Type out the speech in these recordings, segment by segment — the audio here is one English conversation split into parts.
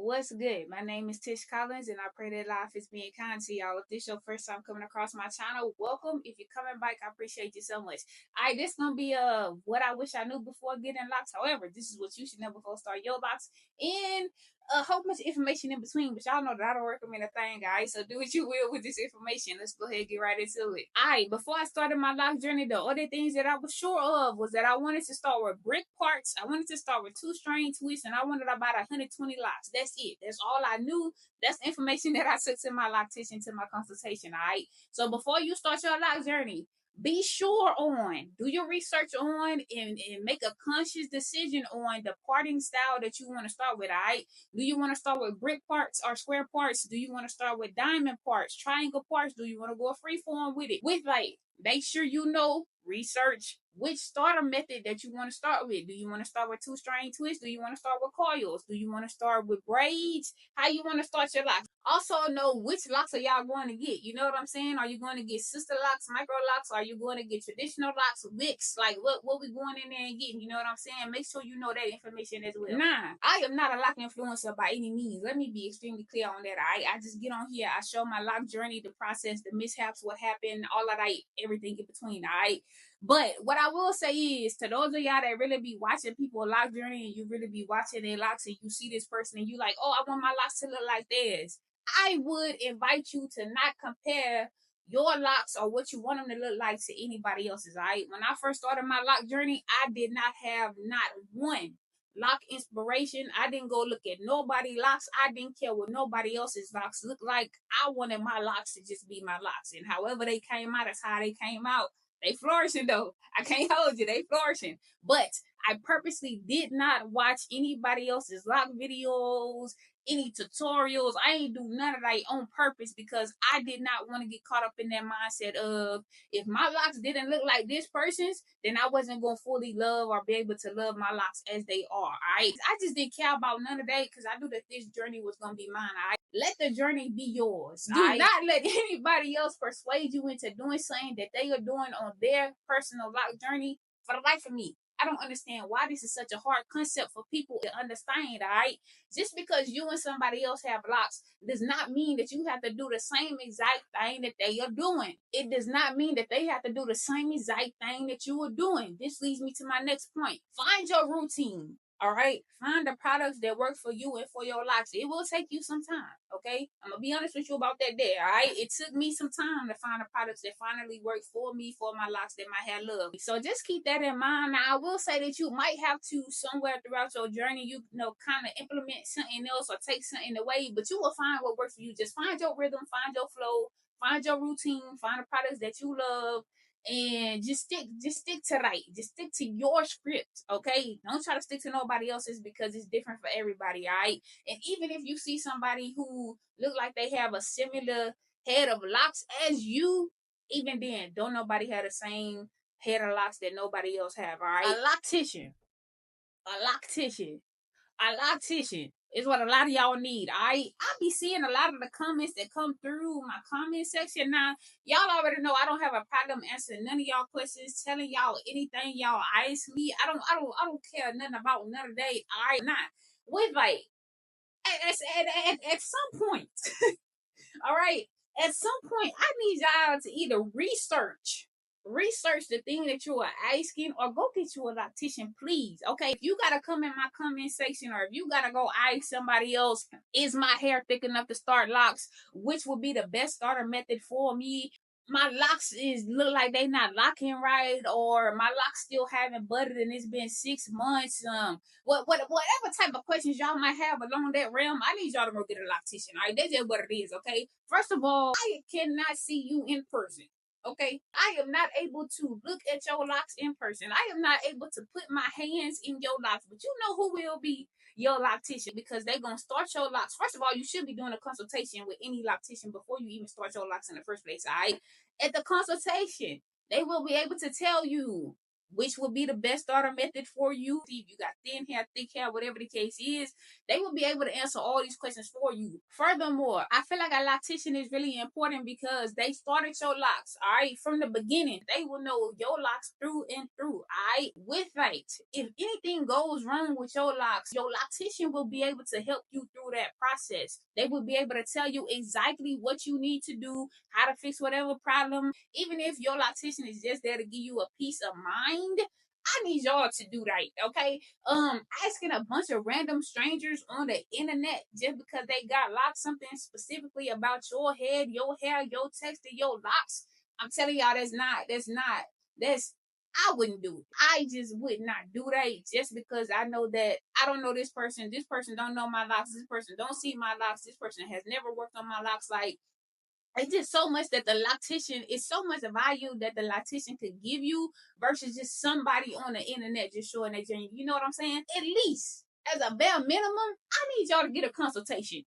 What's good? My name is Tish Collins, and I pray that life is being kind to y'all. If this is your first time coming across my channel, welcome. If you're coming back, I appreciate you so much. Alright, this gonna be what I wish I knew before getting locks. However, this is what you should know before starting your locks, and a whole bunch of information in between. But y'all know that I don't recommend a thing, guys. So do what you will with this information. Let's go ahead and get right into it. Alright, before I started my lock journey, the other things that I was sure of was that I wanted to start with brick parts. I wanted to start with 2 string twists, and I wanted about 120 locks. That's it. That's all I knew. That's the information that I took to my loctician, to my consultation. Alright. So before you start your lock journey, be sure on, do your research on, and make a conscious decision on the parting style that you want to start with. All right, do you want to start with brick parts or square parts? Do you want to start with diamond parts, triangle parts? Do you want to go free form with it? With like, make sure you know, research which starter method that you want to start with. Do you want to start with 2 string twists? Do you want to start with coils? Do you want to start with braids? How you want to start your locks? Also know which locks are y'all going to get. You know what I'm saying? Are you going to get sister locks, micro locks? Are you going to get traditional locks, mix? Like what we going in there and getting? You know what I'm saying? Make sure you know that information as well. Nah, I am not a lock influencer by any means. Let me be extremely clear on that. I just get on here. I show my lock journey, the process, the mishaps, what happened, all of that, everything in between. All right. But what I will say is, to those of y'all that really be watching people lock journey, and you really be watching their locks, and you see this person and you like, oh, I want my locks to look like theirs, I would invite you to not compare your locks or what you want them to look like to anybody else's. All right. When I first started my lock journey, I did not have not one lock inspiration. I didn't go look at nobody locks. I didn't care what nobody else's locks looked like. I wanted my locks to just be my locks, and however they came out, that's how they came out. They flourishing though. I can't hold you. They flourishing. But I purposely did not watch anybody else's lock videos, any tutorials. I ain't do none of that on purpose because I did not want to get caught up in that mindset of, if my locks didn't look like this person's, then I wasn't going to fully love or be able to love my locks as they are. All right. I just didn't care about none of that because I knew that this journey was going to be mine. All right. Let the journey be yours. Do not let anybody else persuade you into doing something that they are doing on their personal lock journey. For the life of me, I don't understand why this is such a hard concept for people to understand. All right, just because you and somebody else have locks does not mean that you have to do the same exact thing that they are doing. It does not mean that they have to do the same exact thing that you are doing. This leads me to my next point. Find your routine. All right, find the products that work for you and for your locks. It will take you some time. Okay, I'm gonna be honest with you about that there. All right, it took me some time to find the products that finally work for me, for my locks, that my hair love. So just keep that in mind. Now I will say that you might have to, somewhere throughout your journey, you know, kind of implement something else or take something away, but you will find what works for you. Just find your rhythm, find your flow, find your routine, find the products that you love, and just stick to right. Just stick to your script, okay? Don't try to stick to nobody else's because it's different for everybody, all right? And even if you see somebody who look like they have a similar head of locks as you, even then, don't nobody have the same head of locks that nobody else have, all right? A loctician is what a lot of y'all need. I be seeing a lot of the comments that come through my comment section. Now, y'all already know I don't have a problem answering none of y'all questions, telling y'all anything y'all ask me. I don't care nothing about none of that. I not with like at some point. All right, at some point I need y'all to either research the thing that you are asking, or go get you a loctician, please. Okay, if you gotta come in my comment section, or if you gotta go ask somebody else, is my hair thick enough to start locks, which would be the best starter method for me, my locks look like they not locking right, or my locks still haven't budded and it's been 6 months, whatever type of questions y'all might have along that realm, I need y'all to go get a loctician. All right, that's just what it is. Okay, first of all, I cannot see you in person. Okay, I am not able to look at your locks in person. I am not able to put my hands in your locks, but you know who will be your loctician, because they're going to start your locks. First of all, you should be doing a consultation with any loctician before you even start your locks in the first place, all right? At the consultation, they will be able to tell you which would be the best starter method for you. If you got thin hair, thick hair, whatever the case is, they will be able to answer all these questions for you. Furthermore, I feel like a loctician is really important because they started your locks, all right, from the beginning. They will know your locks through and through, all right. With that, if anything goes wrong with your locks, your loctician will be able to help you through that process. They will be able to tell you exactly what you need to do, how to fix whatever problem. Even if your loctician is just there to give you a peace of mind, I need y'all to do that, okay? Asking a bunch of random strangers on the internet just because they got locked something specifically about your head, your hair, your texture, your locks. I'm telling y'all, I wouldn't do it. I just would not do that just because I know that I don't know this person. This person don't know my locks. This person don't see my locks. This person has never worked on my locks. Like, it's just so much that the loctician is so much value that the loctician could give you versus just somebody on the internet just showing their journey. You know what I'm saying? At least as a bare minimum, I need y'all to get a consultation.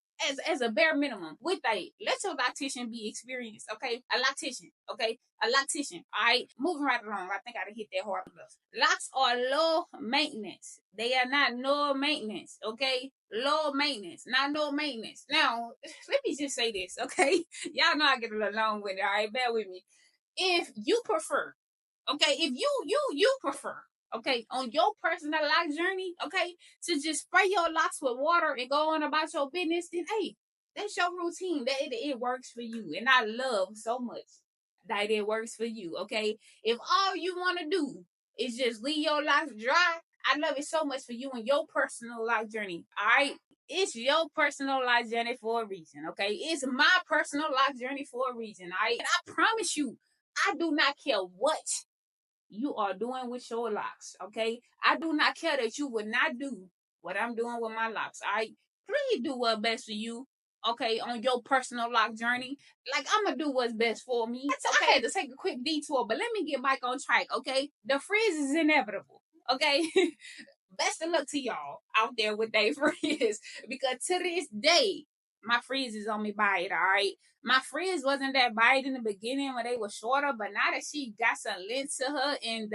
As a bare minimum with a let your loctician be experienced, okay? A loctician, okay? A loctician. All right, moving right along. I think I done hit that hard enough. Locks are low maintenance. They are not no maintenance, okay? Low maintenance, not no maintenance. Now, let me just say this, okay? Y'all know I get a little long with it, all right? Bear with me. If you prefer, okay, if you prefer, okay, on your personal lock journey, okay, to just spray your locks with water and go on about your business, then hey, that's your routine. That it works for you. And I love so much that it works for you, okay? If all you want to do is just leave your locks dry, I love it so much for you and your personal lock journey, all right? It's your personal lock journey for a reason, okay? It's my personal lock journey for a reason, all right? And I promise you, I do not care what you are doing with your locks, okay? I do not care that you would not do what I'm doing with my locks, all right? Please do what's best for you, okay, on your personal lock journey. Like, I'm gonna do what's best for me. It's okay. I had to take a quick detour, but let me get back on track, okay? The frizz is inevitable, okay? Best of luck to y'all out there with their frizz because to this day, my frizz is on me by it, all right? My frizz wasn't that bad in the beginning when they were shorter, but now that she got some length to her and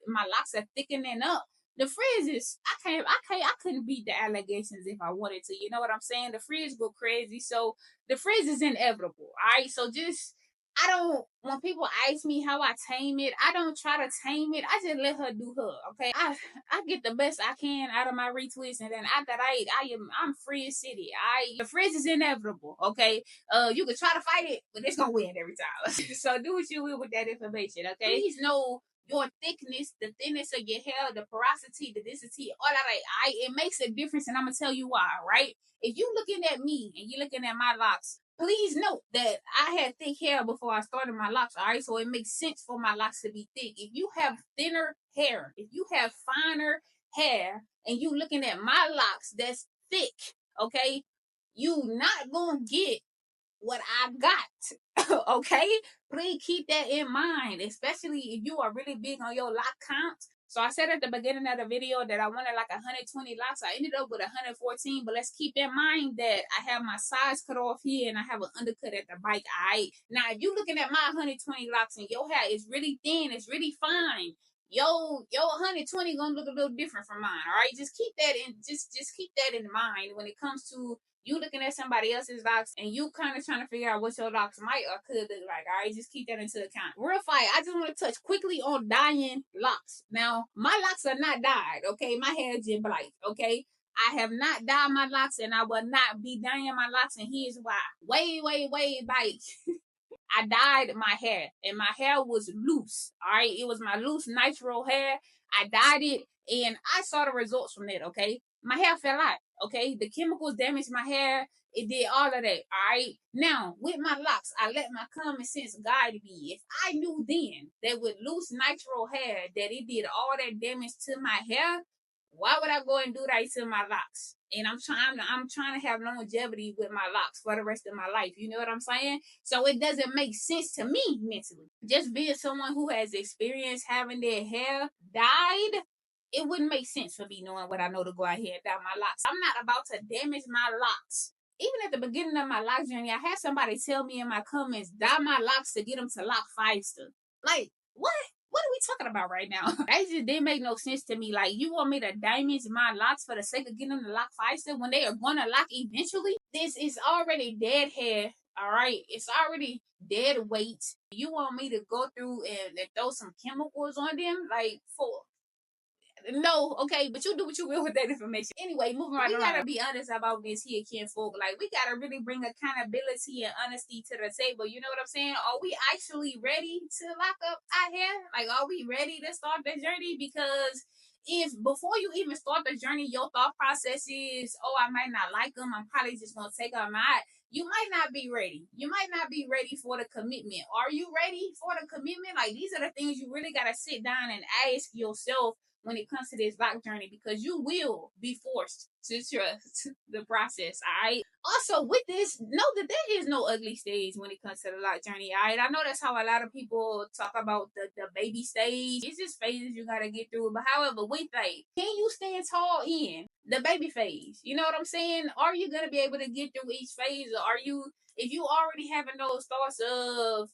my locks are thickening up, the frizz is, I couldn't beat the allegations if I wanted to. You know what I'm saying? The frizz go crazy. So the frizz is inevitable, all right? So just, when people ask me how I tame it, I don't try to tame it. I just let her do her, okay? I get the best I can out of my retweets, and then after that, I'm Frizz City. The frizz is inevitable, okay? You can try to fight it, but it's gonna win every time. So do what you will with that information, okay? Please know your thickness, the thinness of your hair, the porosity, the density, all that. It makes a difference, and I'm gonna tell you why, right? If you looking at me and you're looking at my locks, please note that I had thick hair before I started my locks, all right? So it makes sense for my locks to be thick. If you have thinner hair, if you have finer hair, and you looking at my locks that's thick, okay, you not gonna get what I got, okay? Please keep that in mind, especially if you are really big on your lock count. So I said at the beginning of the video that I wanted like 120 locks. I ended up with 114, but let's keep in mind that I have my sides cut off here and I have an undercut at the bike. All right. Now, if you're looking at my 120 locks and your hair is really thin, it's really fine, your 120 gonna look a little different from mine. All right. Just keep that in. Just keep that in mind when it comes to you looking at somebody else's locks and you kind of trying to figure out what your locks might or could look like. All right, just keep that into account. Real fight, I just want to touch quickly on dyeing locks. Now, my locks are not dyed, okay? My hair is just black, okay? I have not dyed my locks and I will not be dyeing my locks, and here's why. Way back. I dyed my hair and my hair was loose. All right, it was my loose nitro hair. I dyed it and I saw the results from that, okay? My hair fell out, okay? The chemicals damaged my hair. It did all of that, all right? Now, with my locks, I let my common sense guide me. If I knew then that with loose nitro hair that it did all that damage to my hair, why would I go and do that to my locks? And I'm trying to have longevity with my locks for the rest of my life. You know what I'm saying? So it doesn't make sense to me mentally. Just being someone who has experienced having their hair dyed, it wouldn't make sense for me knowing what I know to go out here and dye my locks. I'm not about to damage my locks. Even at the beginning of my lock journey, I had somebody tell me in my comments, dye my locks to get them to lock faster. Like, what? what are we talking about right now? That just didn't make no sense to me. Like, you want me to damage my locks for the sake of getting them to lock faster when they are gonna lock eventually? This is already dead hair. All right, it's already dead weight. You want me to go through and throw some chemicals on them? Like, for no, okay, but you do what you will with that information. Anyway, moving right along. We gotta be honest about this here, kinfolk. Like, we gotta really bring accountability and honesty to the table. You know what I'm saying? Are we actually ready to lock up our hair? Like, are we ready to start the journey? Because if before you even start the journey, your thought process is, oh, I might not like them, I'm probably just gonna take them out. You might not be ready. You might not be ready for the commitment. Are you ready for the commitment? Like, these are the things you really gotta sit down and ask yourself when it comes to this lock journey, because you will be forced to trust the process. All right. Also, with this, know that there is no ugly stage when it comes to the lock journey. All right. I know that's how a lot of people talk about the baby stage. It's just phases you gotta get through. But however, with that, can you stand tall in the baby phase? You know what I'm saying? Are you gonna be able to get through each phase? Or are you, if you already having those thoughts of,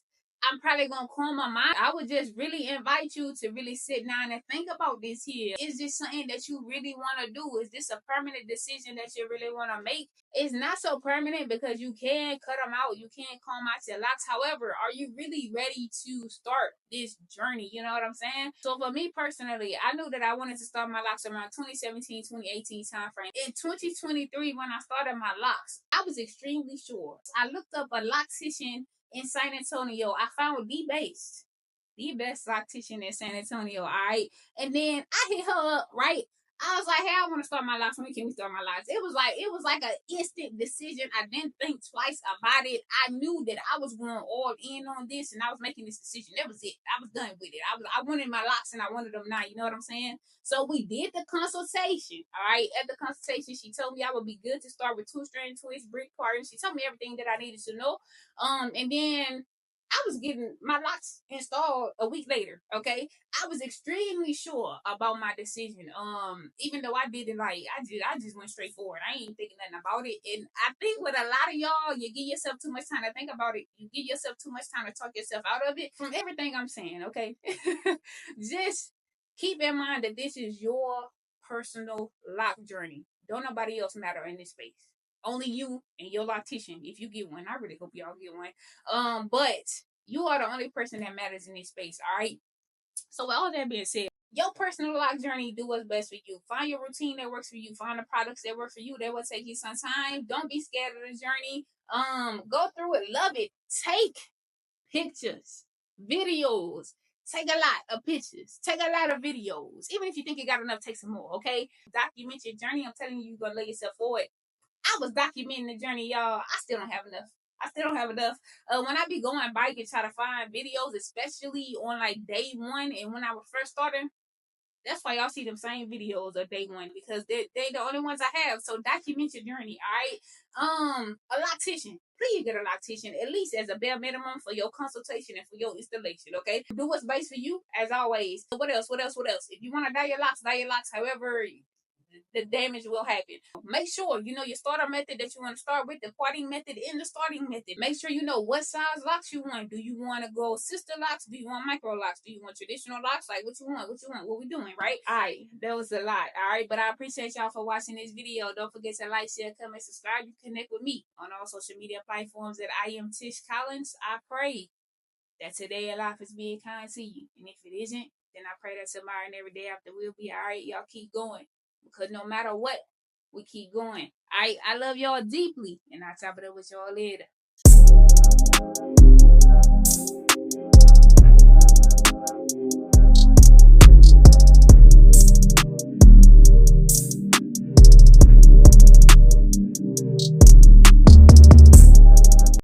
I'm probably gonna calm my mind, I would just really invite you to really sit down and think about this here. Is this something that you really want to do? Is this a permanent decision that you really want to make? It's not so permanent because you can cut them out. You can calm out your locks. However, are you really ready to start this journey? You know what I'm saying? So for me personally, I knew that I wanted to start my locks around 2017, 2018 time frame. In 2023, when I started my locks, I was extremely sure. I looked up a loctician in San Antonio. I found the best loctician in San Antonio. All right. And then I hit her up, right? I was like, hey, I want to start my locks. When can we start my locks? It was like an instant decision. I didn't think twice about it. I knew that I was going all in on this and I was making this decision. That was it. I was done with it. I wanted my locks and I wanted them now. You know what I'm saying? So we did the consultation. All right. At the consultation, she told me I would be good to start with 2-strand twist, brick carton. She told me everything that I needed to know. And then I was getting my locks installed a week later. Okay, I was extremely sure about my decision. Even though I didn't like, I just went straight forward. I ain't thinking nothing about it. And I think with a lot of y'all, you give yourself too much time to think about it. You give yourself too much time to talk yourself out of it. From everything I'm saying, okay, just keep in mind that this is your personal lock journey. Don't nobody else matter in this space. Only you and your loctician, if you get one. I really hope y'all get one. But you are the only person that matters in this space, all right? So with all that being said, your personal lock journey, do what's best for you. Find your routine that works for you. Find the products that work for you. That will take you some time. Don't be scared of the journey. Go through it. Love it. Take pictures, videos. Take a lot of pictures. Take a lot of videos. Even if you think you got enough, take some more, okay? Document your journey. I'm telling you, you're going to lay yourself forward. I was documenting the journey, y'all. I still don't have enough. When I be going bike and try to find videos, especially on like day one and when I was first starting, that's why y'all see them same videos of day one, because they the only ones I have. So document your journey, all right? A loctician. Please get a loctician, at least as a bare minimum for your consultation and for your installation, okay? Do what's best for you, as always. What else? If you want to dye your locks. However, the damage will happen. Make sure you know your starter method that you want to start with, the parting method and the starting method. Make sure you know what size locks you want. Do you want to go sister locks? Do you want micro locks? Do you want traditional locks? Like, what you want? What we doing, right? All right, that was a lot. All right, but I appreciate y'all for watching this video. Don't forget to like, share, comment, subscribe. You connect with me on all social media platforms that I am Tish Collins. I pray that today your life is being kind to you, and if it isn't, then I pray that tomorrow and every day after will be. All right, y'all keep going. Because no matter what, we keep going. I love y'all deeply. And I'll top it up with y'all later.